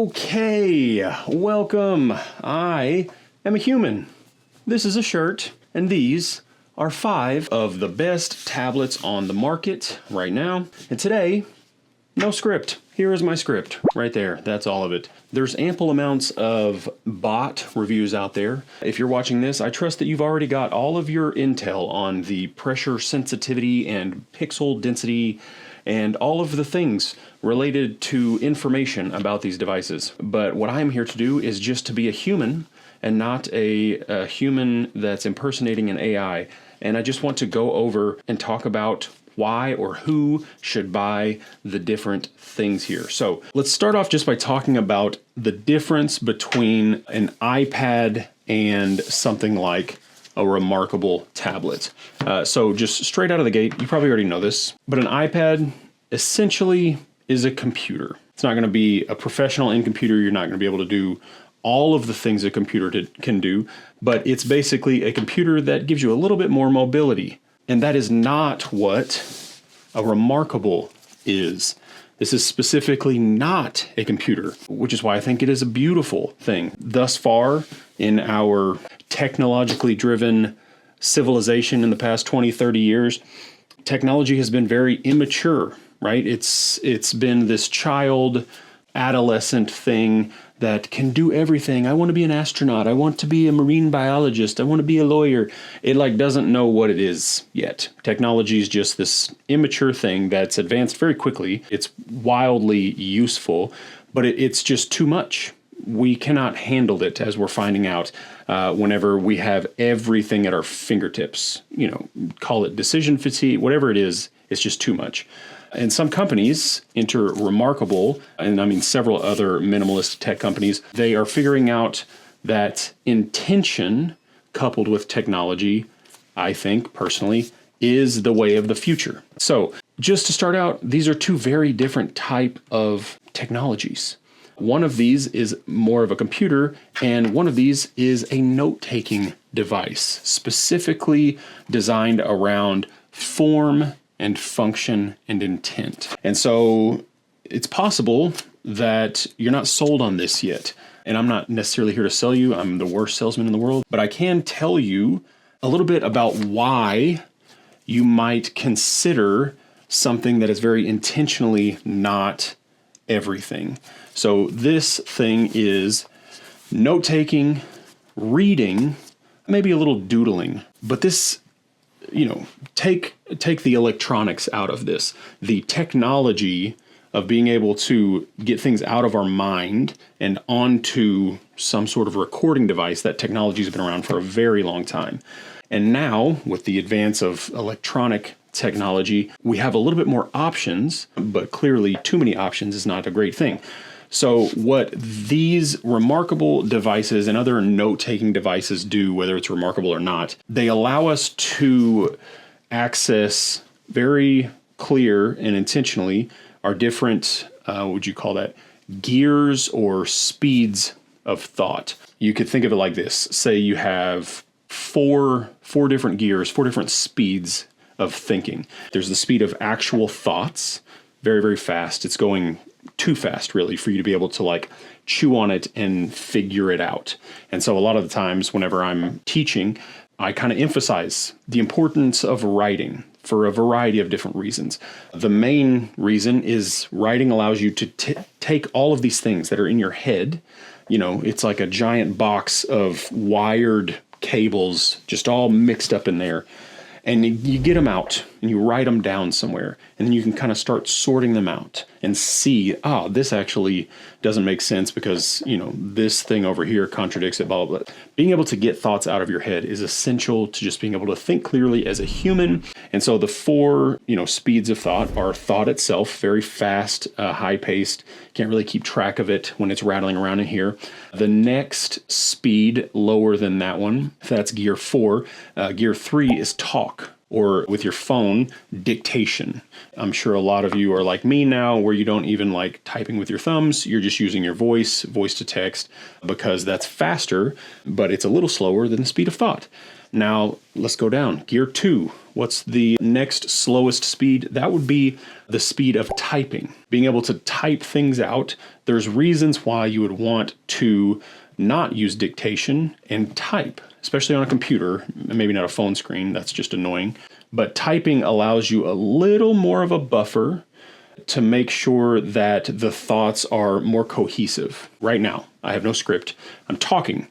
Okay, welcome. I am a human. This is a shirt, and these are 5 of the best tablets on the market right now. And today, no script. Here is my script right there. That's all of it. There's ample amounts of bot reviews out there. If you're watching this, I trust that you've already got all of your intel on the pressure sensitivity and pixel density and all of the things related to information about these devices. But what I'm here to do is just to be a human and not a human that's impersonating an AI. And I just want to go over and talk about why or who should buy the different things here. So let's start off just by talking about the difference between an iPad and something like a reMarkable tablet. So just straight out of the gate, you probably already know this, but an iPad essentially is a computer. It's not going to be a professional in computer. You're not going to be able to do all of the things a computer can do, but it's basically a computer that gives you a little bit more mobility. And that is not what a reMarkable is. This is specifically not a computer, which is why I think it is a beautiful thing. Thus far in our technologically driven civilization in the past 20, 30 years, technology has been very immature, right? It's been this child, adolescent thing that can do everything. I want to be an astronaut. I want to be a marine biologist. I want to be a lawyer. It doesn't know what it is yet. Technology is just this immature thing that's advanced very quickly. It's wildly useful, but it's just too much. We cannot handle it, as we're finding out whenever we have everything at our fingertips. You know, call it decision fatigue, whatever it is, it's just too much. And some companies, enter reMarkable, and I mean several other minimalist tech companies, they are figuring out that intention coupled with technology, I think personally, is the way of the future. So just to start out, these are 2 very different type of technologies. One of these is more of a computer, and one of these is a note-taking device, specifically designed around form and function and intent. And so it's possible that you're not sold on this yet. And I'm not necessarily here to sell you. I'm the worst salesman in the world. But I can tell you a little bit about why you might consider something that is very intentionally not everything. So this thing is note-taking, reading, maybe a little doodling. But this, take the electronics out of this. The technology of being able to get things out of our mind and onto some sort of recording device, that technology has been around for a very long time. And now, with the advance of electronic technology, we have a little bit more options, but clearly too many options is not a great thing. So what these reMarkable devices and other note-taking devices do, whether it's reMarkable or not, they allow us to access very clear and intentionally our different, what would you call that, gears or speeds of thought. You could think of it like this. Say you have four different gears, 4 different speeds of thinking. There's the speed of actual thoughts, very, very fast. It's going too fast, really, for you to be able to chew on it and figure it out. And so a lot of the times whenever I'm teaching, I kind of emphasize the importance of writing for a variety of different reasons. The main reason is writing allows you to take all of these things that are in your head. It's like a giant box of wired cables just all mixed up in there. And you get them out and you write them down somewhere, and then you can kind of start sorting them out and see, this actually doesn't make sense because, this thing over here contradicts it, blah, blah, blah. Being able to get thoughts out of your head is essential to just being able to think clearly as a human. And so the 4, speeds of thought are thought itself, very fast, high-paced, can't really keep track of it when it's rattling around in here. The next speed lower than that one, that's gear 4. Gear 3 is talk, or with your phone, dictation. I'm sure a lot of you are like me now, where you don't even like typing with your thumbs. You're just using your voice to text, because that's faster, but it's a little slower than the speed of thought. Now let's go down. Gear 2. What's the next slowest speed? That would be the speed of typing. Being able to type things out. There's reasons why you would want to not use dictation and type, especially on a computer, maybe not a phone screen, that's just annoying. But typing allows you a little more of a buffer to make sure that the thoughts are more cohesive. Right now, I have no script, I'm talking.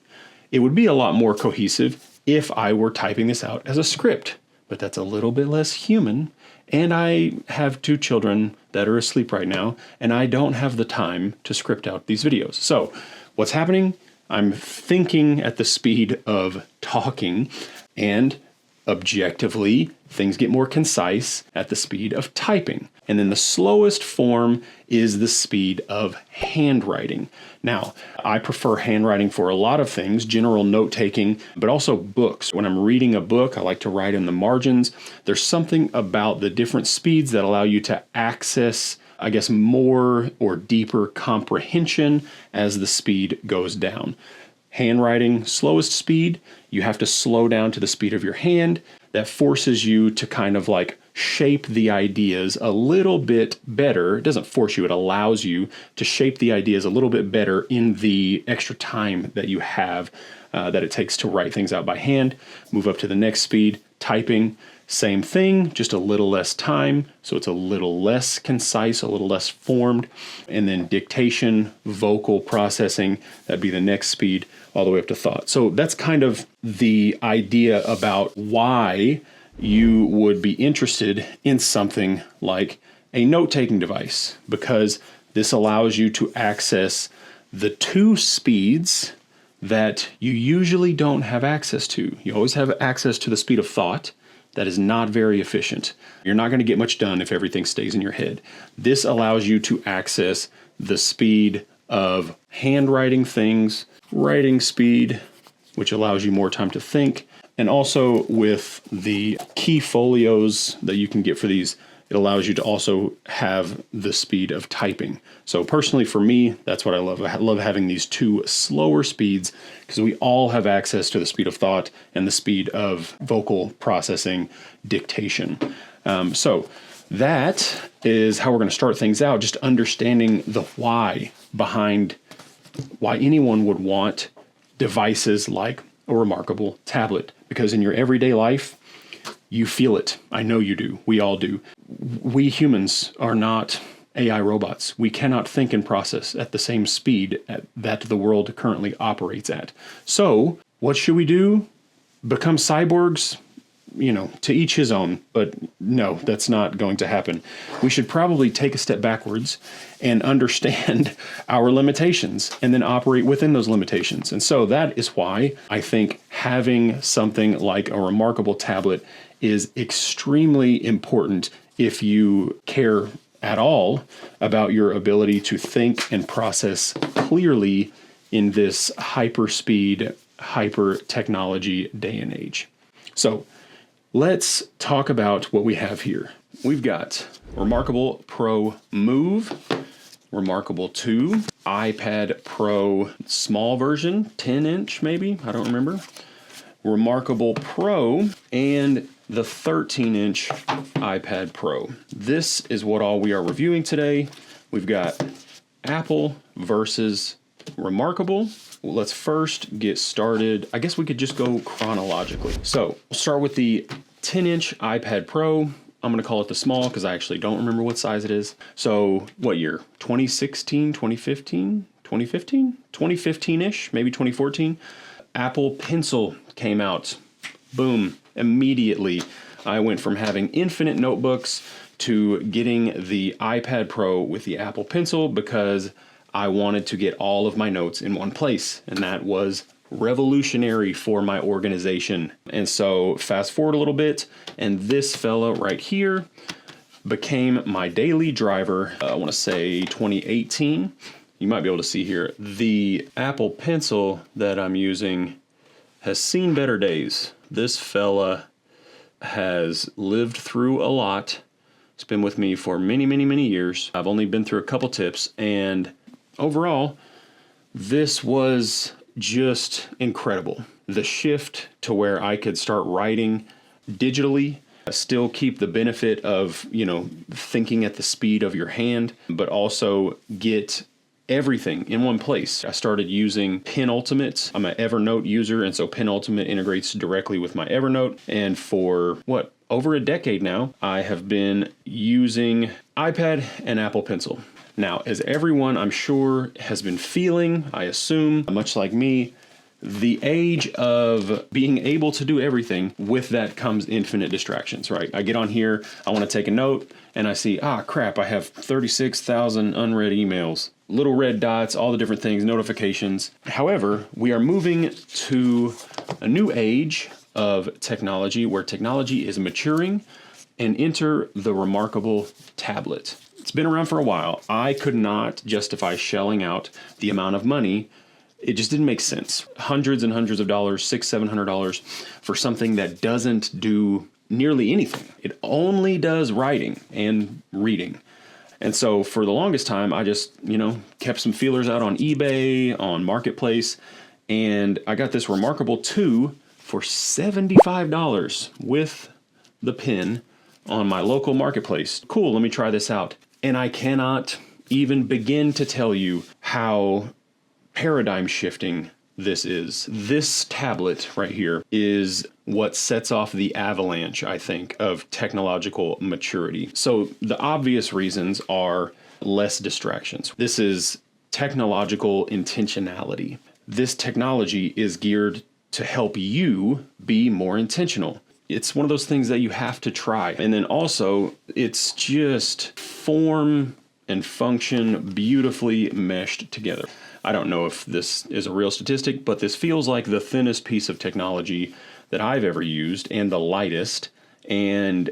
It would be a lot more cohesive if I were typing this out as a script, but that's a little bit less human. And I have 2 children that are asleep right now, and I don't have the time to script out these videos. So what's happening? I'm thinking at the speed of talking, and objectively, things get more concise at the speed of typing. And then the slowest form is the speed of handwriting. Now, I prefer handwriting for a lot of things, general note taking, but also books. When I'm reading a book, I like to write in the margins. There's something about the different speeds that allow you to access, I guess, more or deeper comprehension as the speed goes down. Handwriting, slowest speed, you have to slow down to the speed of your hand. That forces you to kind of like shape the ideas a little bit better. It doesn't force you, it allows you to shape the ideas a little bit better in the extra time that you have that it takes to write things out by hand. Move up to the next speed, typing. Same thing, just a little less time, so it's a little less concise, a little less formed. And then dictation, vocal processing, that'd be the next speed, all the way up to thought. So that's kind of the idea about why you would be interested in something like a note-taking device, because this allows you to access the 2 speeds that you usually don't have access to. You always have access to the speed of thought. That is not very efficient. You're not going to get much done if everything stays in your head. This allows you to access the speed of handwriting things, writing speed, which allows you more time to think. And also with the key folios that you can get for these, it allows you to also have the speed of typing. So personally for me, that's what I love. I love having these 2 slower speeds because we all have access to the speed of thought and the speed of vocal processing, dictation. So that is how we're going to start things out, just understanding the why behind why anyone would want devices like a reMarkable tablet. Because in your everyday life, you feel it. I know you do. We all do. We humans are not AI robots. We cannot think and process at the same speed that the world currently operates at. So what should we do? Become cyborgs? You know, to each his own, but no, that's not going to happen. We should probably take a step backwards and understand our limitations and then operate within those limitations. And so that is why I think having something like a reMarkable tablet is extremely important if you care at all about your ability to think and process clearly in this hyper-speed, hyper-technology day and age. So let's talk about what we have here. We've got reMarkable Pro Move, reMarkable 2, iPad Pro small version, 10-inch maybe, I don't remember, reMarkable Pro, and the 13-inch iPad Pro. This is what all we are reviewing today. We've got Apple versus reMarkable. Well, let's first get started. I guess we could just go chronologically. So we'll start with the 10-inch iPad Pro. I'm going to call it the small because I actually don't remember what size it is. So what year? 2016, 2015, 2015? 2015-ish, maybe 2014. Apple Pencil came out. Boom. Immediately, I went from having infinite notebooks to getting the iPad Pro with the Apple Pencil because I wanted to get all of my notes in one place, and that was revolutionary for my organization. And so fast forward a little bit, and this fella right here became my daily driver. I want to say 2018. You might be able to see here, the Apple Pencil that I'm using has seen better days. This fella has lived through a lot. It's been with me for many, many, many years. I've only been through a couple tips, and overall, this was just incredible. The shift to where I could start writing digitally, still keep the benefit of, thinking at the speed of your hand, but also get everything in one place. I started using Penultimate. I'm an Evernote user, and so Penultimate integrates directly with my Evernote. And for over a decade now, I have been using iPad and Apple Pencil. Now, as everyone I'm sure has been feeling, I assume, much like me, the age of being able to do everything, with that comes infinite distractions, right? I get on here, I want to take a note, and I see, crap, I have 36,000 unread emails, little red dots, all the different things, notifications. However, we are moving to a new age of technology where technology is maturing, and enter the reMarkable tablet. It's been around for a while. I could not justify shelling out the amount of money. It just didn't make sense. Hundreds and hundreds of dollars, $600-700 for something that doesn't do nearly anything. It only does writing and reading. And so for the longest time, I just, kept some feelers out on eBay, on Marketplace, and I got this reMarkable 2 for $75 with the pen on my local Marketplace. Cool, let me try this out. And I cannot even begin to tell you how paradigm shifting this is. This tablet right here is what sets off the avalanche, I think, of technological maturity. So the obvious reasons are less distractions. This is technological intentionality. This technology is geared to help you be more intentional. It's one of those things that you have to try. And then also, it's just form and function beautifully meshed together. I don't know if this is a real statistic, but this feels like the thinnest piece of technology that I've ever used and the lightest. And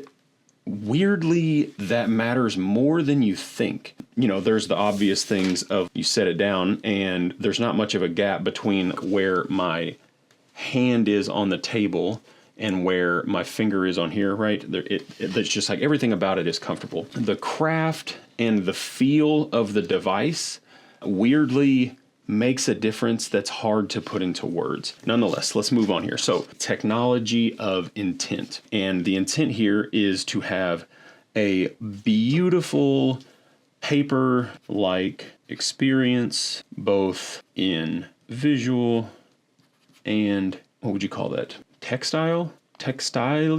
weirdly, that matters more than you think. There's the obvious things of you set it down and there's not much of a gap between where my hand is on the table and where my finger is on here, right? It's just like everything about it is comfortable. The craft and the feel of the device weirdly makes a difference that's hard to put into words. Nonetheless, let's move on here. So, technology of intent. And the intent here is to have a beautiful paper-like experience, both in visual and, what would you call that? Textular? Textular?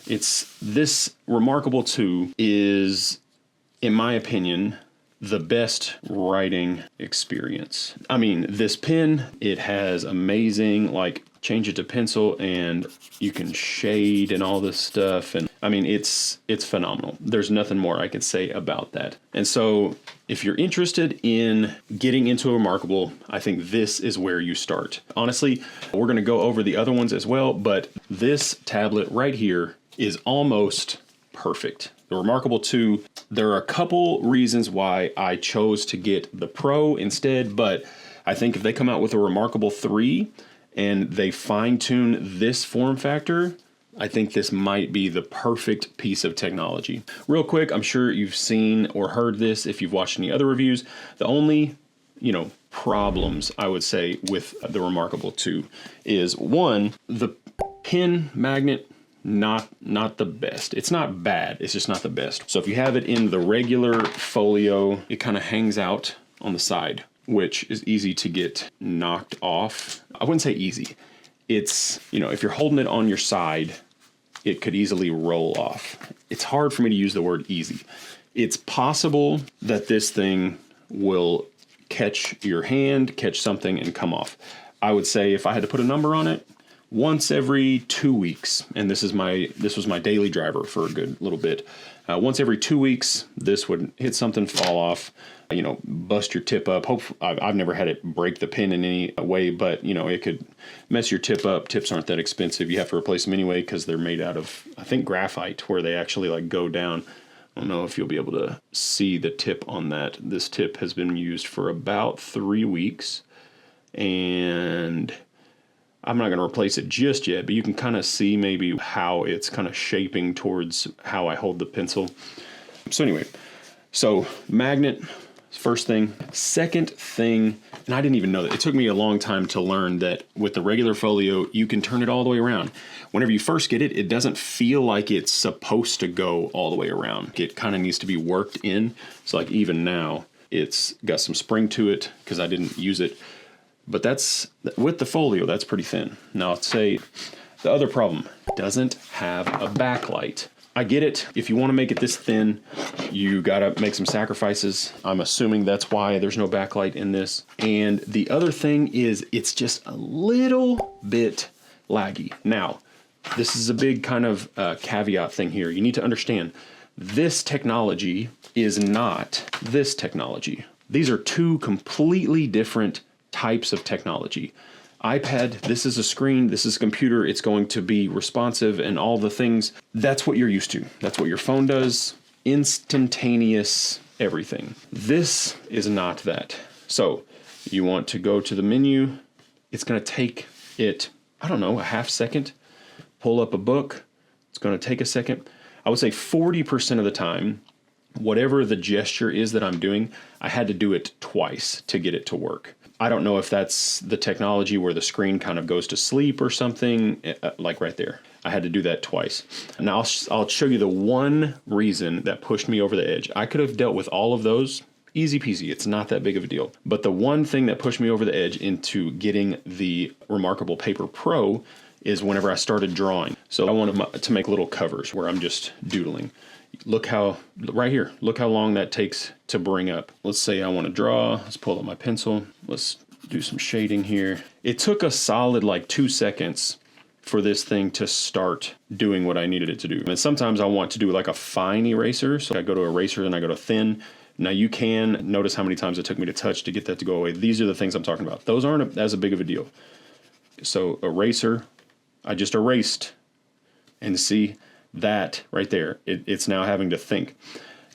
It's this reMarkable 2 is, in my opinion, the best writing experience. I mean, this pen, it has amazing, change it to pencil and you can shade and all this stuff. And I mean, it's phenomenal. There's nothing more I can say about that. And so if you're interested in getting into a reMarkable, I think this is where you start. Honestly, we're going to go over the other ones as well, but this tablet right here is almost perfect. The reMarkable 2, there are a couple reasons why I chose to get the Pro instead, but I think if they come out with a reMarkable 3 and they fine-tune this form factor, I think this might be the perfect piece of technology. Real quick, I'm sure you've seen or heard this if you've watched any other reviews. The only, problems I would say with the reMarkable 2 is, one, the pen magnet, not the best. It's not bad, it's just not the best. So if you have it in the regular folio, it kind of hangs out on the side, which is easy to get knocked off. I wouldn't say easy. It's, if you're holding it on your side, it could easily roll off. It's hard for me to use the word easy. It's possible that this thing will catch your hand, catch something, and come off. I would say if I had to put a number on it, once every 2 weeks, and this was my daily driver for a good little bit. Once every 2 weeks, this would hit something, fall off, bust your tip up. I've never had it break the pen in any way, but it could mess your tip up. Tips aren't that expensive. You have to replace them anyway because they're made out of, I think, graphite, where they actually go down. I don't know if you'll be able to see the tip on that. This tip has been used for about 3 weeks, and I'm not going to replace it just yet, but you can kind of see maybe how it's kind of shaping towards how I hold the pencil. So anyway, magnet, First thing. Second thing, and I didn't even know that. It took me a long time to learn that with the regular folio, you can turn it all the way around. Whenever you first get it, it doesn't feel like it's supposed to go all the way around. It kind of needs to be worked in. So like even now, it's got some spring to it because I didn't use it. But that's, with the folio, that's pretty thin. Now I'd say the other problem, doesn't have a backlight. I get it. If you want to make it this thin, you gotta make some sacrifices. I'm assuming that's why there's no backlight in this. And the other thing is it's just a little bit laggy. Now, this is a big kind of caveat thing here. You need to understand this technology is not this technology. These are two completely different types of technology. iPad, this is a screen, this is a computer, it's going to be responsive and all the things. That's what you're used to. That's what your phone does. Instantaneous everything. This is not that. So you want to go to the menu. It's going to take it, I don't know, a half second. Pull up a book. It's going to take a second. I would say 40% of the time, whatever the gesture is that I'm doing, I had to do it twice to get it to work. I don't know if that's the technology where the screen kind of goes to sleep or something, like right there. I had to do that twice. Now I'll show you the one reason that pushed me over the edge. I could have dealt with all of those easy peasy. It's not that big of a deal. But the one thing that pushed me over the edge into getting the reMarkable Paper Pro is whenever I started drawing. So I wanted to make little covers where I'm just doodling. Look how, right here, look how long that takes to bring up. Let's say I want to draw. Let's pull up my pencil. Let's do some shading here. It took a solid like 2 seconds for this thing to start doing what I needed it to do. And sometimes I want to do like a fine eraser. So I go to eraser and I go to thin. Now you can notice how many times it took me to touch to get that to go away. These are the things I'm talking about. Those aren't as big of a deal. So eraser, I just erased, and see that right there, it's now having to think.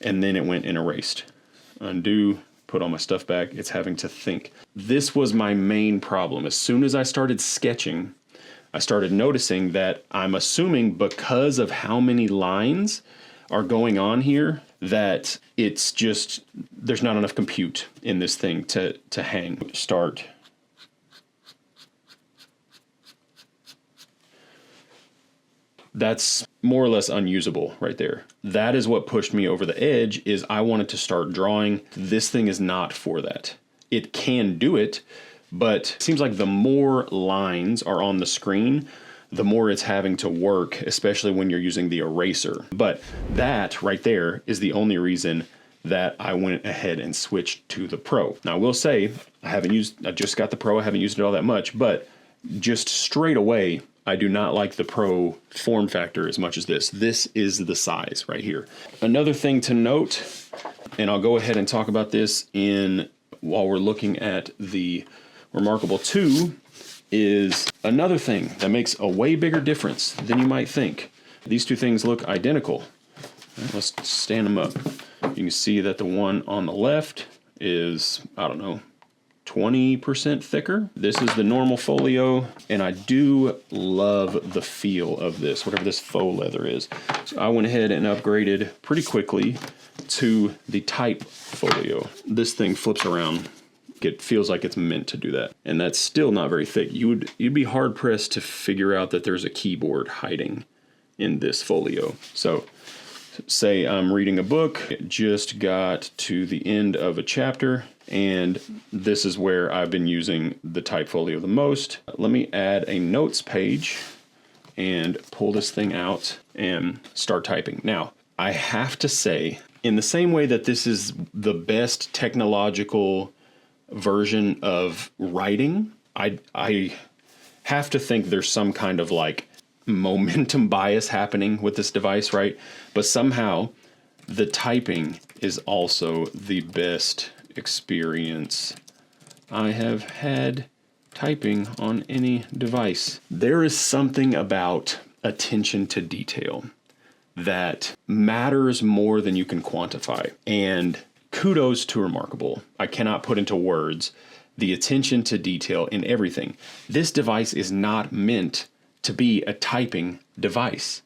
And then it went and erased. Undo, put all my stuff back, it's having to think. This was my main problem. As soon as I started sketching, I started noticing that I'm assuming because of how many lines are going on here, that it's just, there's not enough compute in this thing to hang. Start. That's more or less unusable right there. That is what pushed me over the edge, is I wanted to start drawing. This thing is not for that. It can do it, but it seems like the more lines are on the screen, the more it's having to work, especially when you're using the eraser. But that right there is the only reason that I went ahead and switched to the Pro. Now I will say, I just got the Pro, I haven't used it all that much, but just straight away, I do not like the Pro form factor as much as this. This is the size right here. Another thing to note, and I'll go ahead and talk about this while we're looking at the reMarkable 2, is another thing that makes a way bigger difference than you might think. These two things look identical. Let's stand them up. You can see that the one on the left is, I don't know, 20% thicker. This is the normal folio, and I do love the feel of this, whatever this faux leather is. So I went ahead and upgraded pretty quickly to the Type Folio. This thing flips around. It feels like it's meant to do that. And that's still not very thick. You'd be hard pressed to figure out that there's a keyboard hiding in this folio. So say I'm reading a book, it just got to the end of a chapter, and this is where I've been using the Type Folio the most. Let me add a notes page and pull this thing out and start typing. Now, I have to say, in the same way that this is the best technological version of writing, I have to think there's some kind of like momentum bias happening with this device, right? But somehow the typing is also the best experience I have had typing on any device. There is something about attention to detail that matters more than you can quantify. And kudos to reMarkable. I cannot put into words the attention to detail in everything. This device is not meant to be a typing device.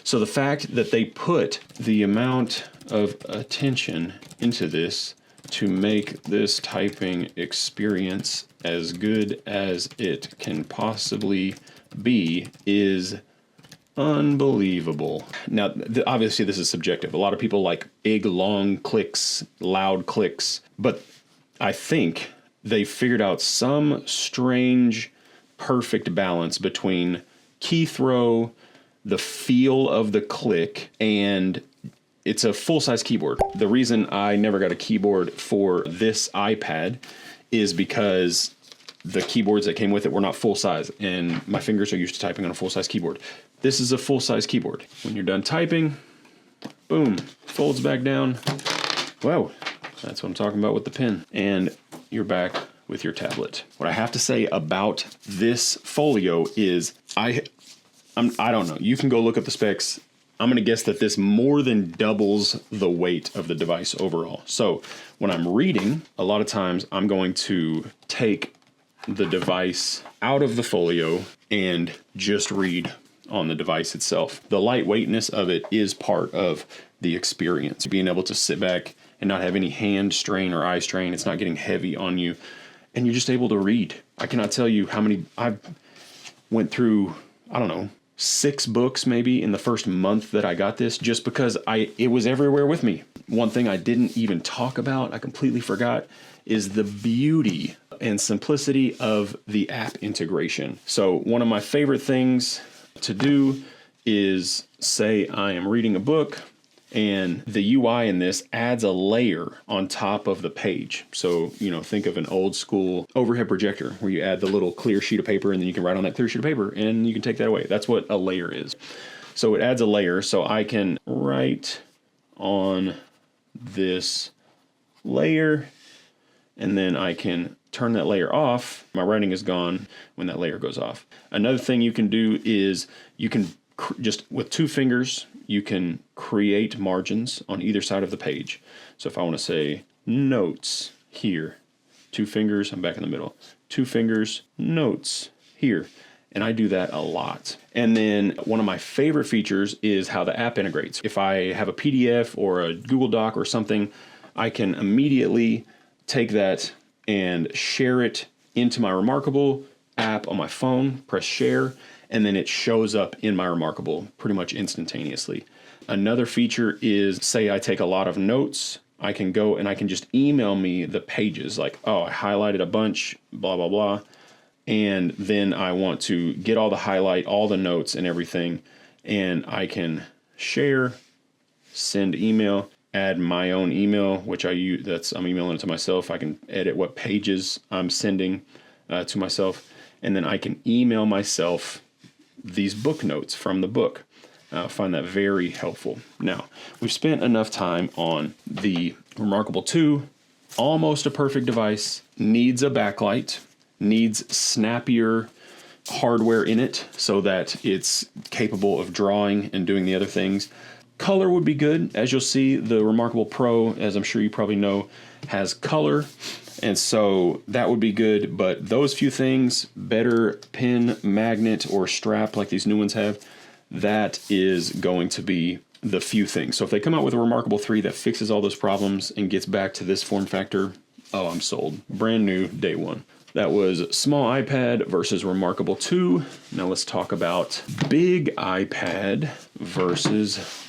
So the fact that they put the amount of attention into this to make this typing experience as good as it can possibly be is unbelievable. Now, obviously this is subjective. A lot of people like big, long clicks, loud clicks, but I think they figured out some strange, perfect balance between key throw, the feel of the click, and it's a full-size keyboard. The reason I never got a keyboard for this iPad is because the keyboards that came with it were not full-size, and my fingers are used to typing on a full-size keyboard. This is a full-size keyboard. When you're done typing, boom, folds back down. Wow, that's what I'm talking about with the pen. And you're back with your tablet. What I have to say about this Folio is I don't know. You can go look up the specs. I'm going to guess that this more than doubles the weight of the device overall. So when I'm reading, a lot of times I'm going to take the device out of the Folio and just read on the device itself. The lightweightness of it is part of the experience. Being able to sit back and not have any hand strain or eye strain. It's not getting heavy on you. And you're just able to read. I cannot tell you how many I've went through, I don't know, 6 books maybe in the first month that I got this, just because it was everywhere with me. One thing I didn't even talk about, I completely forgot, is the beauty and simplicity of the app integration. So one of my favorite things to do is say I am reading a book, and the UI in this adds a layer on top of the page. So, think of an old school overhead projector where you add the little clear sheet of paper, and then you can write on that clear sheet of paper and you can take that away. That's what a layer is. So it adds a layer, so I can write on this layer, and then I can turn that layer off. My writing is gone when that layer goes off. Another thing you can do is you can just with 2 fingers, you can create margins on either side of the page. So if I want to say notes here, 2 fingers, I'm back in the middle. 2 fingers, notes here. And I do that a lot. And then one of my favorite features is how the app integrates. If I have a PDF or a Google Doc or something, I can immediately take that and share it into my reMarkable app on my phone, press share, and then it shows up in my reMarkable pretty much instantaneously. Another feature is, say I take a lot of notes, I can go and I can just email me the pages, like, oh, I highlighted a bunch, blah, blah, blah. And then I want to get all the highlight, all the notes and everything, and I can share, send email, add my own email, which I use, I'm emailing it to myself. I can edit what pages I'm sending to myself, and then I can email myself these book notes from the book. I find that very helpful. Now, we've spent enough time on the reMarkable 2, almost a perfect device, needs a backlight, needs snappier hardware in it so that it's capable of drawing and doing the other things. Color would be good. As you'll see, the reMarkable Pro, as I'm sure you probably know, has color. And so that would be good, but those few things, better pin, magnet, or strap like these new ones have, that is going to be the few things. So if they come out with a reMarkable 3 that fixes all those problems and gets back to this form factor, oh, I'm sold. Brand new, day one. That was small iPad versus reMarkable 2. Now let's talk about big iPad versus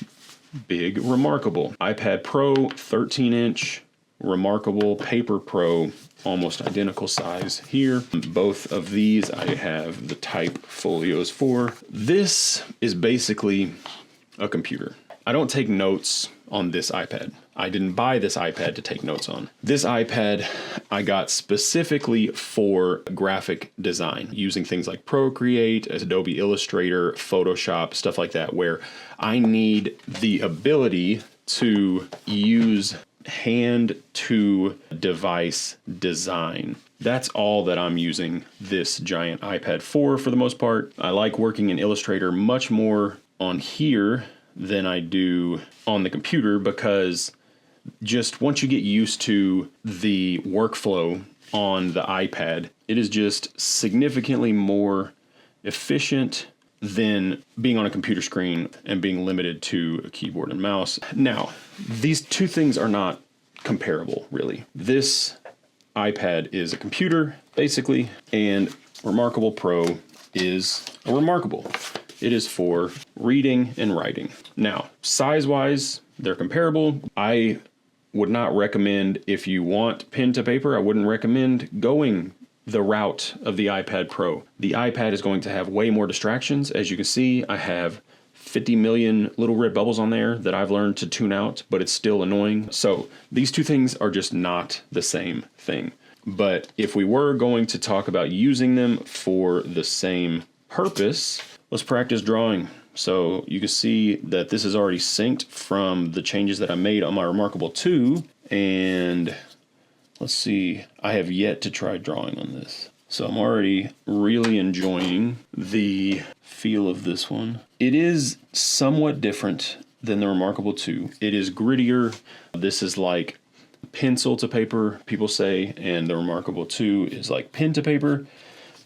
big reMarkable. iPad Pro, 13-inch. reMarkable Paper Pro, almost identical size here. Both of these I have the Type Folios for. This is basically a computer. I don't take notes on this iPad. I didn't buy this iPad to take notes on. This iPad I got specifically for graphic design, using things like Procreate, Adobe Illustrator, Photoshop, stuff like that, where I need the ability to use hand to device design. That's all that I'm using this giant iPad for the most part. I like working in Illustrator much more on here than I do on the computer, because just once you get used to the workflow on the iPad, it is just significantly more efficient than being on a computer screen and being limited to a keyboard and mouse. Now, these two things are not comparable, really. This iPad is a computer, basically, and reMarkable Pro is a reMarkable. It is for reading and writing. Now, size-wise, they're comparable. I would not recommend, if you want pen to paper, I wouldn't recommend going the route of the iPad Pro. The iPad is going to have way more distractions. As you can see, I have 50 million little red bubbles on there that I've learned to tune out, but it's still annoying. So these two things are just not the same thing. But if we were going to talk about using them for the same purpose, let's practice drawing. So you can see that this is already synced from the changes that I made on my reMarkable 2. And let's see, I have yet to try drawing on this. So I'm already really enjoying the feel of this one. It is somewhat different than the reMarkable 2. It is grittier. This is like pencil to paper, people say, and the reMarkable 2 is like pen to paper.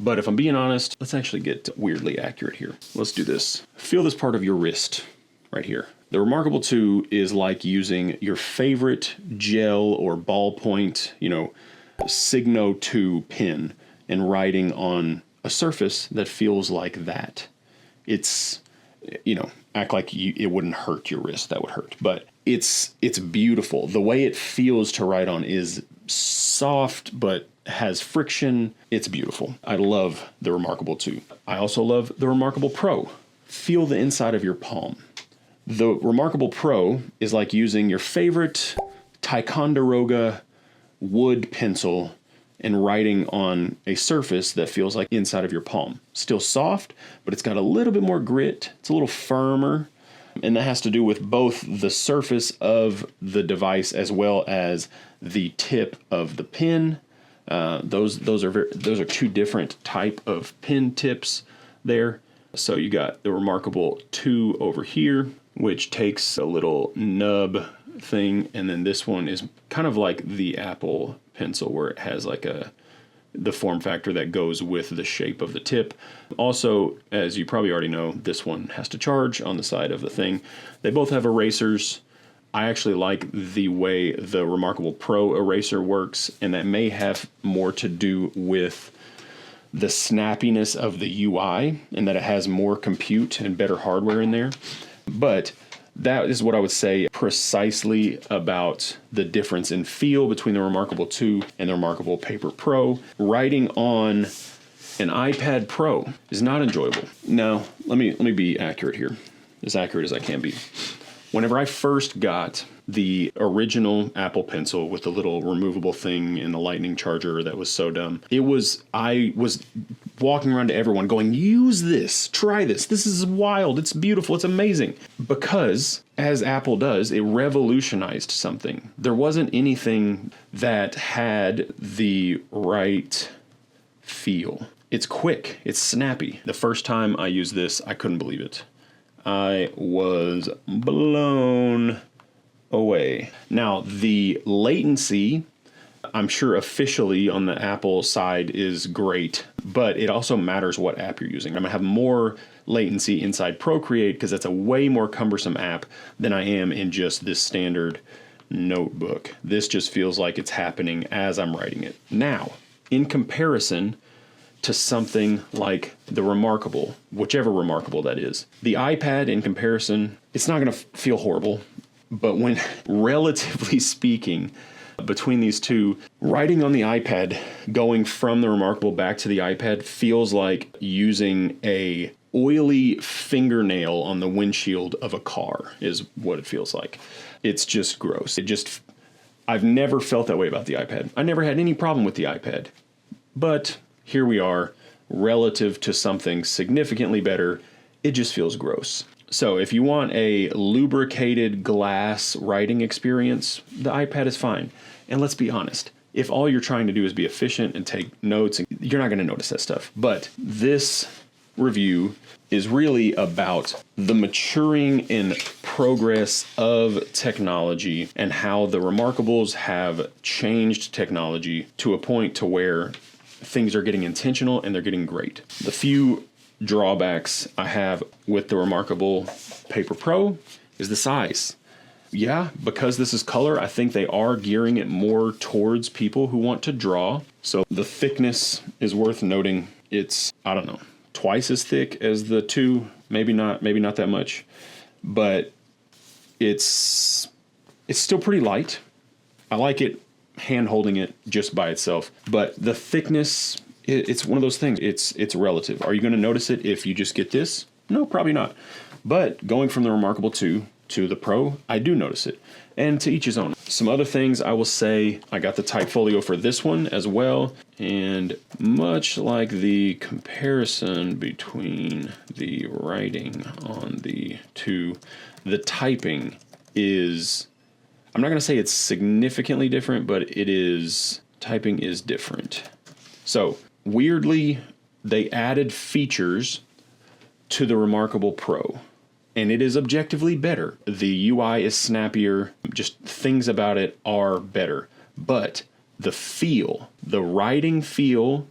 But if I'm being honest, let's actually get weirdly accurate here. Let's do this. Feel this part of your wrist right here. The reMarkable 2 is like using your favorite gel or ballpoint, Signo 2 pen and writing on a surface that feels like that. It's, act like it wouldn't hurt your wrist. That would hurt. But it's beautiful. The way it feels to write on is soft, but has friction. It's beautiful. I love the reMarkable 2. I also love the reMarkable Pro. Feel the inside of your palm. The reMarkable Pro is like using your favorite Ticonderoga wood pencil and writing on a surface that feels like inside of your palm. Still soft, but it's got a little bit more grit. It's a little firmer. And that has to do with both the surface of the device as well as the tip of the pen. Those are two different type of pen tips there. So you got the reMarkable 2 over here, which takes a little nub thing, and then this one is kind of like the Apple Pencil, where it has like the form factor that goes with the shape of the tip. Also, as you probably already know, this one has to charge on the side of the thing. They both have erasers. I actually like the way the reMarkable Pro eraser works, and that may have more to do with the snappiness of the UI and that it has more compute and better hardware in there. But that is what I would say precisely about the difference in feel between the reMarkable 2 and the reMarkable Paper Pro. Writing on an iPad Pro is not enjoyable. Now, let me be accurate here, as accurate as I can be. Whenever I first got the original Apple Pencil with the little removable thing and the lightning charger that was so dumb, I was walking around to everyone going, use this, try this. This is wild. It's beautiful. It's amazing. Because, as Apple does, it revolutionized something. There wasn't anything that had the right feel. It's quick. It's snappy. The first time I used this, I couldn't believe it. I was blown away. Now, the latency, I'm sure officially on the Apple side is great, but it also matters what app you're using. I'm gonna have more latency inside Procreate because that's a way more cumbersome app than I am in just this standard notebook. This just feels like it's happening as I'm writing it. Now, in comparison to something like the reMarkable, whichever reMarkable that is. The iPad, in comparison, it's not going to feel horrible, but when, relatively speaking, between these two, writing on the iPad, going from the reMarkable back to the iPad feels like using a oily fingernail on the windshield of a car, is what it feels like. It's just gross. I've never felt that way about the iPad. I never had any problem with the iPad, but here we are, relative to something significantly better, it just feels gross. So if you want a lubricated glass writing experience, the iPad is fine. And let's be honest, if all you're trying to do is be efficient and take notes, you're not going to notice that stuff. But this review is really about the maturing and progress of technology and how the reMarkables have changed technology to a point to where things are getting intentional and they're getting great. The few drawbacks I have with the reMarkable Paper Pro is the size. yeah, because this is color, I think they are gearing it more towards people who want to draw. So the thickness is worth noting. It's, I don't know, twice as thick as the 2, maybe not that much, but it's still pretty light. I like it hand holding it just by itself, but the thickness, it's one of those things. It's relative. Are you going to notice it if you just get this? No, probably not. But going from the reMarkable 2 to the Pro, I do notice it. And to each his own. Some other things I will say, I got the Type Folio for this one as well. And much like the comparison between the writing on the 2, the typing is, I'm not going to say it's significantly different, but typing is different. So weirdly, they added features to the reMarkable Pro, and it is objectively better. The UI is snappier, just things about it are better. But the feel, the writing feel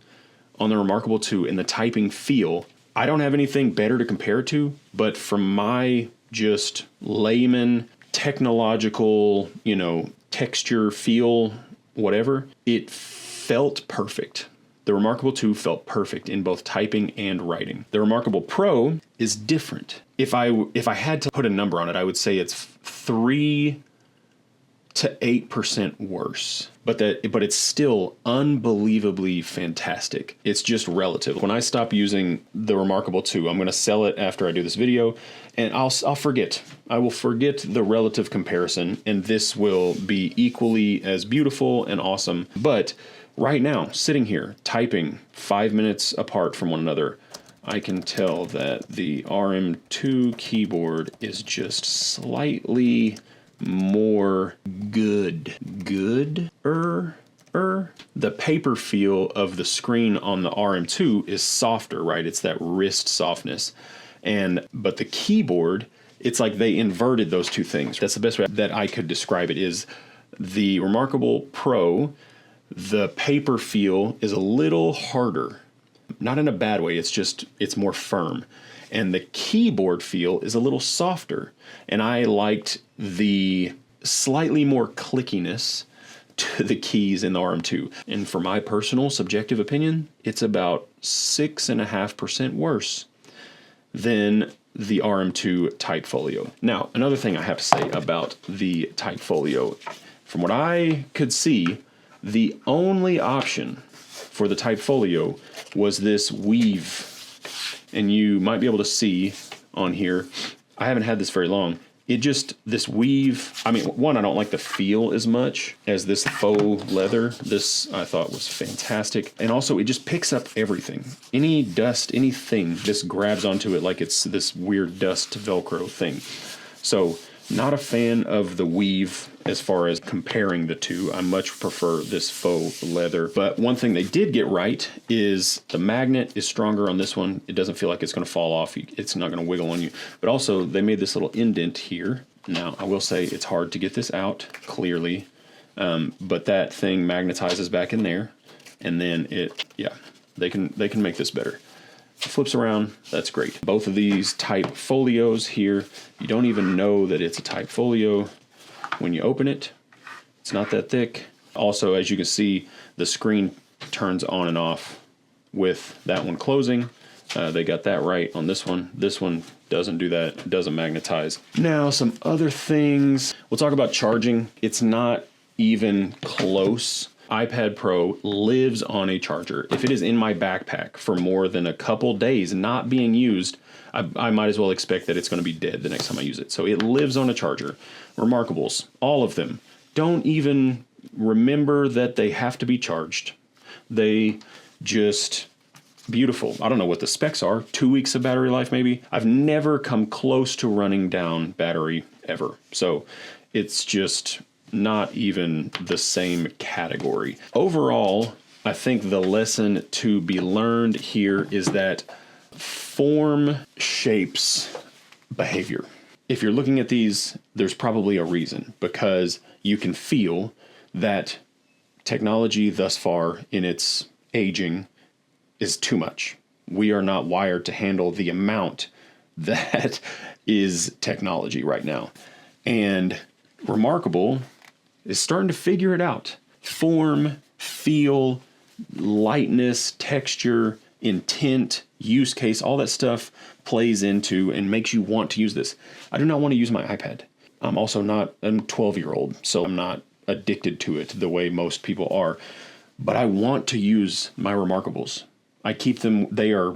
on the reMarkable 2 and the typing feel, I don't have anything better to compare it to, but from my just layman, technological, texture, feel, whatever, it felt perfect. The reMarkable 2 felt perfect in both typing and writing. The reMarkable Pro is different. If I had to put a number on it, I would say it's 3 to 8% worse. But it's still unbelievably fantastic. It's just relative. When I stop using the reMarkable 2, I'm going to sell it after I do this video, and I'll forget. I will forget the relative comparison, and this will be equally as beautiful and awesome. But right now, sitting here, typing 5 minutes apart from one another, I can tell that the RM2 keyboard is just slightly more gooder. The paper feel of the screen on the RM2 is softer, right? It's that wrist softness. But the keyboard, it's like they inverted those two things. That's the best way that I could describe it. Is the reMarkable Pro, the paper feel is a little harder. Not in a bad way, it's more firm. And the keyboard feel is a little softer. And I liked the slightly more clickiness to the keys in the RM2. And for my personal subjective opinion, it's about 6.5% worse than the RM2 Type Folio. Now, another thing I have to say about the Type Folio, from what I could see, the only option for the Type Folio was this weave. And you might be able to see on here, I haven't had this very long. This weave, I don't like the feel as much as this faux leather. This I thought was fantastic. And also it just picks up everything. Any dust, anything, just grabs onto it like it's this weird dust Velcro thing. So not a fan of the weave as far as comparing the two. I much prefer this faux leather. But one thing they did get right is the magnet is stronger on this one. It doesn't feel like it's going to fall off. It's not going to wiggle on you. But also they made this little indent here. Now I will say it's hard to get this out clearly. But that thing magnetizes back in there. And then they can make this better. It flips around, that's great. Both of these Type Folios here, you don't even know that it's a Type Folio when you open it. It's not that thick. Also, as you can see, the screen turns on and off with that one closing. They got that right on this one. This one doesn't do that, it doesn't magnetize. Now, some other things. We'll talk about charging. It's not even close. iPad Pro lives on a charger. If it is in my backpack for more than a couple days not being used, I might as well expect that it's going to be dead the next time I use it. So it lives on a charger. reMarkables, all of them, don't even remember that they have to be charged. They just, beautiful. I don't know what the specs are. 2 weeks of battery life maybe. I've never come close to running down battery ever. So it's just not even the same category. Overall, I think the lesson to be learned here is that form shapes behavior. If you're looking at these, there's probably a reason, because you can feel that technology thus far in its aging is too much. We are not wired to handle the amount that is technology right now. And reMarkable is starting to figure it out. Form, feel, lightness, texture, intent, use case, all that stuff plays into and makes you want to use this. I do not want to use my iPad. I'm also not a 12-year-old, so I'm not addicted to it the way most people are. But I want to use my reMarkables. I keep them, they are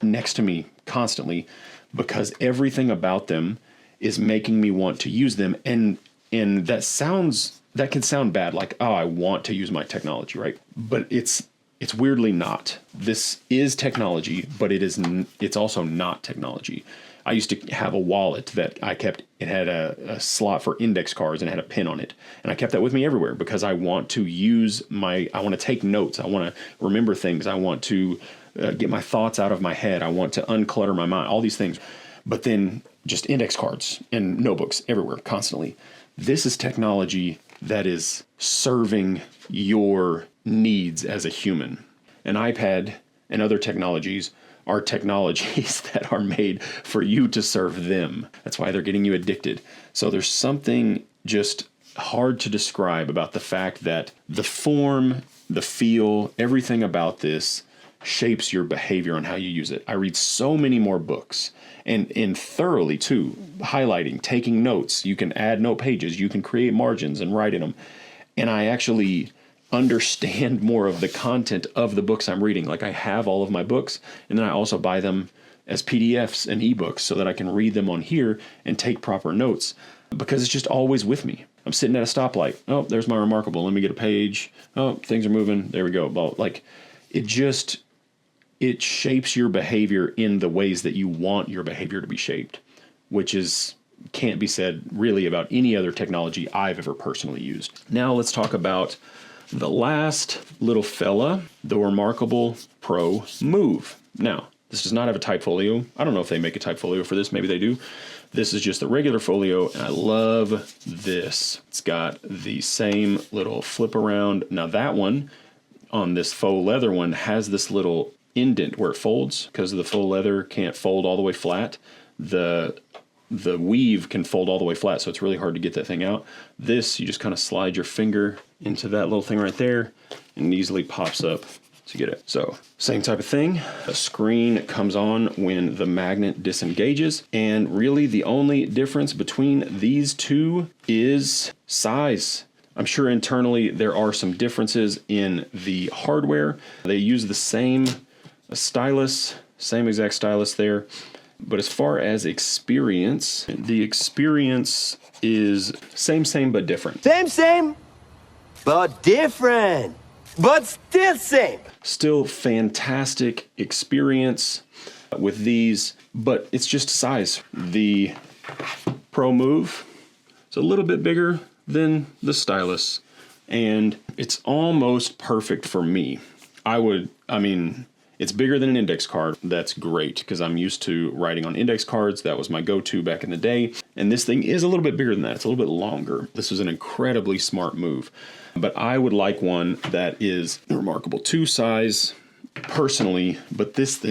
next to me constantly because everything about them is making me want to use them. And that can sound bad, like, oh, I want to use my technology, right? But it's weirdly not. This is technology, but it's also not technology. I used to have a wallet that it had a slot for index cards and it had a pin on it. And I kept that with me everywhere because I want to I want to take notes. I want to remember things. I want to get my thoughts out of my head. I want to unclutter my mind, all these things. But then just index cards and notebooks everywhere, constantly. This is technology that is serving your needs as a human. An iPad and other technologies are technologies that are made for you to serve them. That's why they're getting you addicted. So there's something just hard to describe about the fact that the form, the feel, everything about this shapes your behavior on how you use it. I read so many more books and thoroughly too, highlighting, taking notes. You can add note pages, you can create margins and write in them. And I actually understand more of the content of the books I'm reading. Like I have all of my books and then I also buy them as PDFs and ebooks so that I can read them on here and take proper notes because it's just always with me. I'm sitting at a stoplight. Oh, there's my reMarkable. Let me get a page. Oh, things are moving. There we go. Like it shapes your behavior in the ways that you want your behavior to be shaped, which can't be said really about any other technology I've ever personally used. Now let's talk about the last little fella, the reMarkable Pro Move. Now, this does not have a Type Folio. I don't know if they make a Type Folio for this. Maybe they do. This is just the regular folio, and I love this. It's got the same little flip around. Now that one, on this faux leather one, has this little indent where it folds because the faux leather can't fold all the way flat. The weave can fold all the way flat, so it's really hard to get that thing out. This, you just kind of slide your finger into that little thing right there, and it easily pops up to get it. So, same type of thing. The screen comes on when the magnet disengages, and really the only difference between these two is size. I'm sure internally there are some differences in the hardware. They use the same stylus, same exact stylus there. But as far as experience, the experience is same, but different. Same, but different. But still same. Still fantastic experience with these, but it's just size. The Pro Move is a little bit bigger than the stylus, and it's almost perfect for me. It's bigger than an index card. That's great because I'm used to writing on index cards. That was my go-to back in the day. And this thing is a little bit bigger than that. It's a little bit longer. This is an incredibly smart move. But I would like one that is reMarkable 2 size personally. But this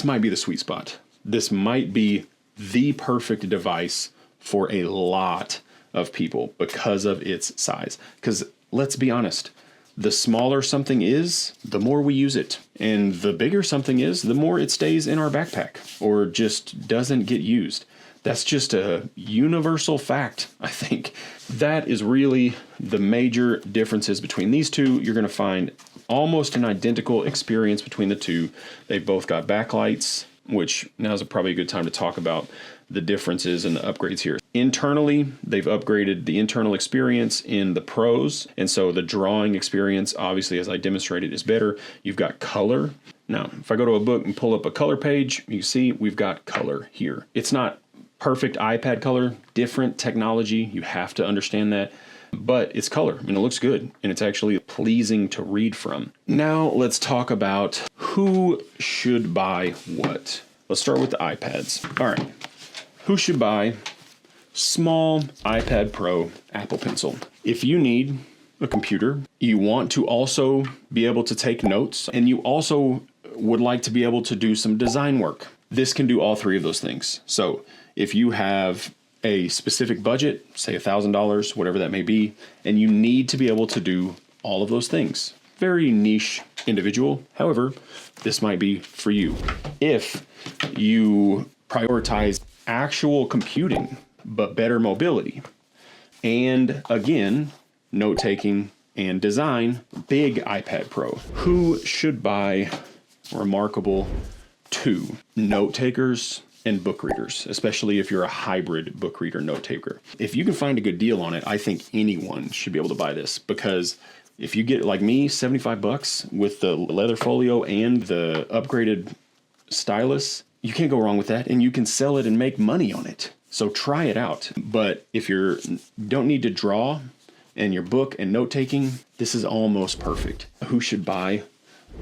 might be the sweet spot. This might be the perfect device for a lot of people because of its size. Because let's be honest, the smaller something is, the more we use it. And the bigger something is, the more it stays in our backpack or just doesn't get used. That's just a universal fact, I think. That is really the major differences between these two. You're going to find almost an identical experience between the two. They've both got backlights, which now is probably a good time to talk about the differences and the upgrades here. Internally, they've upgraded the internal experience in the Pros, and so the drawing experience, obviously, as I demonstrated, is better. You've got color. Now, if I go to a book and pull up a color page, you see we've got color here. It's not perfect iPad color, different technology. You have to understand that. But it's color, and it looks good, and it's actually pleasing to read from. Now, let's talk about who should buy what. Let's start with the iPads. All right. Who should buy small iPad Pro Apple Pencil? If you need a computer, you want to also be able to take notes, and you also would like to be able to do some design work, this can do all three of those things. So if you have a specific budget, say $1,000, whatever that may be, and you need to be able to do all of those things. Very niche individual. However, this might be for you. If you prioritize actual computing, but better mobility, and again, note-taking and design, big iPad Pro. Who should buy reMarkable 2? Note takers and book readers, especially if you're a hybrid book reader note taker. If you can find a good deal on it, I think anyone should be able to buy this, because if you get, like me, $75 with the leather folio and the upgraded stylus, you can't go wrong with that, and you can sell it and make money on it. So try it out. But if you don't need to draw and your book and note taking, this is almost perfect. Who should buy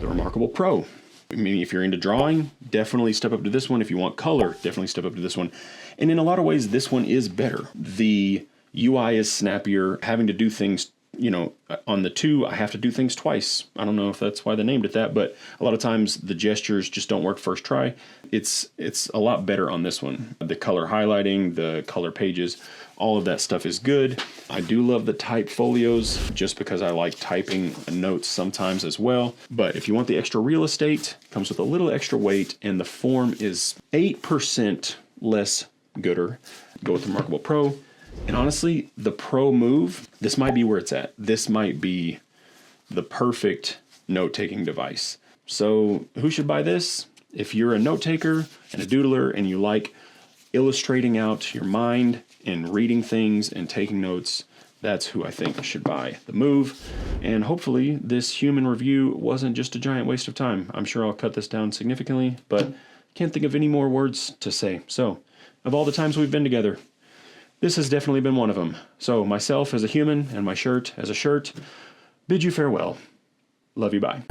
the reMarkable Pro? I mean, if you're into drawing, definitely step up to this one. If you want color, definitely step up to this one. And in a lot of ways, this one is better. The UI is snappier. Having to do things, you know, on the 2, I have to do things twice. I don't know if that's why they named it that, but a lot of times the gestures just don't work first try. It's a lot better on this one. The color highlighting, the color pages, all of that stuff is good. I do love the Type Folios just because I like typing notes sometimes as well. But if you want the extra real estate, it comes with a little extra weight, and the form is 8% less gooder. Go with the reMarkable Pro. And honestly, the Pro Move, this might be where it's at. This might be the perfect note-taking device. So who should buy this? If you're a note taker and a doodler and you like illustrating out your mind and reading things and taking notes, that's who I think should buy the Move. And hopefully this human review wasn't just a giant waste of time. I'm sure I'll cut this down significantly, but can't think of any more words to say. So, of all the times we've been together, this has definitely been one of them. So myself as a human and my shirt as a shirt, bid you farewell. Love you, bye.